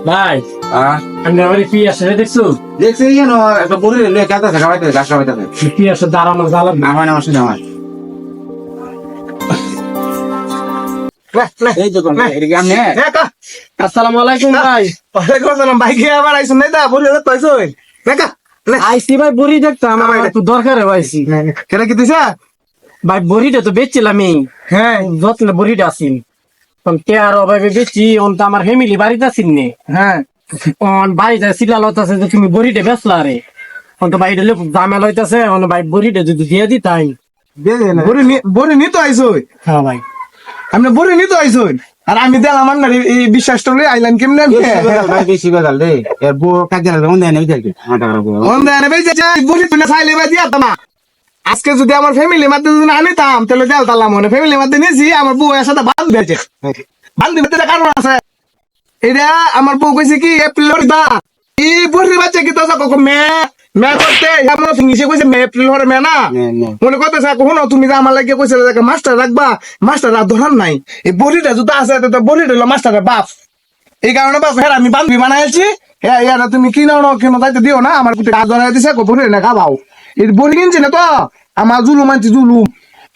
ভাই আমি আমার পি আসে দেখছো দেখছি যেন একটা বড়ি লয়ে কাটা থাকা বাইতে গাছ খাওয়াইতে পি আসে দাঁড়ানো জ্বালান না হয় না আমার সাথে আমার এই তো কোন এদিকে আমনে আসসালামু আলাইকুম ভাই ওয়ালাইকুম আসসালাম ভাই কি আবার আইছেন নাই দা বলি তো পাইছো দেখা আইসি ভাই বড়ি দেখতাম আমার একটু দরকার হয়েছি কেন কি দিছা ভাই বড়িটা তো বেচছিলাম এই হ্যাঁ যত্ন বড়িটা আসিন কে আর অভাবে বেচি অন তো আমার ফ্যামিলি বাড়িতে আসিন নে হ্যাঁ অন বাড়িতে সিলাল হইতাছে যে তুমি বড়িটা বেচলা রে অন তো বাইরে ঝামেলা হইতাছে অন ভাই বড়িটা যদি দিয়ে দিতাই বড়ি নি তো আইছো হ্যাঁ ভাই আপনি বড়ি নি তো আইছো আর আমি দিলাম আমার না এই বিশ্বাস টলে আইলাম কেমনে ভাই বেশি বাজাল রে এর বউ কাজে লাগবে মন দেয় না বুঝাই আমার টাকা রাখবো অন দেন ভাই যা বড়ি তুই চাইলে ভাই দিয়া তোমা আজকে যদি আমার ফ্যামিলি মধ্যে যদি না আনিতাম তাহলে দেল তালাম মনে ফ্যামিলি মধ্যে নিয়েছি আমার বউ এর সাথে বাঁধ দিয়েছে বাঁধ দিতে কারণ আছে এটা আমার বউ কইছে কি এপ্রিল দা এই বড়ি বাচ্চা কি তো কখন মে করতে আমার ফিনিশে কইছে মে এপ্রিল হরে মে না মনে করতেছে কখনো তুমি যে আমার লাগে কইছে মাস্টার রাখবা মাস্টার আর ধরার নাই এই বড়িটা যদি আছে তো বড়িটা হলো মাস্টারের বাপ এই কারণে বাপ হ্যাঁ আমি বান্ধবী বানাইছি হ্যাঁ ইয়ারা তুমি কিনাও না কেন যাইতে দিও না আমার কুটে কাজ ধরাই দিছে বড়ি না খাবাও এই বড়ি কিনছে না তো আমার জুলুম আনছি জুলুম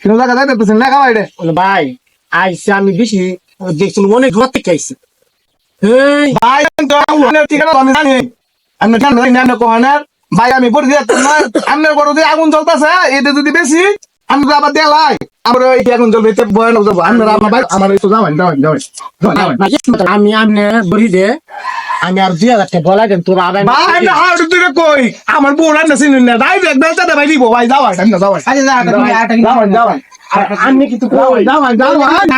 কেন জায়গা যাইতে না খাওয়াই রে ভাই আইসি আমি বেশি দেখছি অনেক দূর থেকে আইসি এই ভাই ঠিক আছে আমি জানি আমি জানি না কোহানার ভাই আমি বড়ি দিয়ে না আপনার বড় দিয়ে আগুন জ্বলতেছে এটা যদি বেশি আমি তো আবার দেলাই আমার এই আগুন জ্বলবে এতে বয়ান যাবো আপনার আমার ভাই আমার এই তো যাবেন আমি আমনে বড়ি দে আমি আর 2000 টাকা বলা দেন তোর আদায় ভাই না হাড় তুই কই আমার বউ রান্না চিনুন না ভাই বেলটা দে ভাই দিব ভাই যাওয়াই আমি না যাওয়াই আরে না তুমি আটা কি যাওয়াই যাওয়াই আমি কিন্তু যাওয়াই যাওয়াই না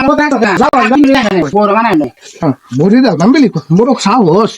বড় বানাই বড়ি দাও নাম্বিলি বড় সাহস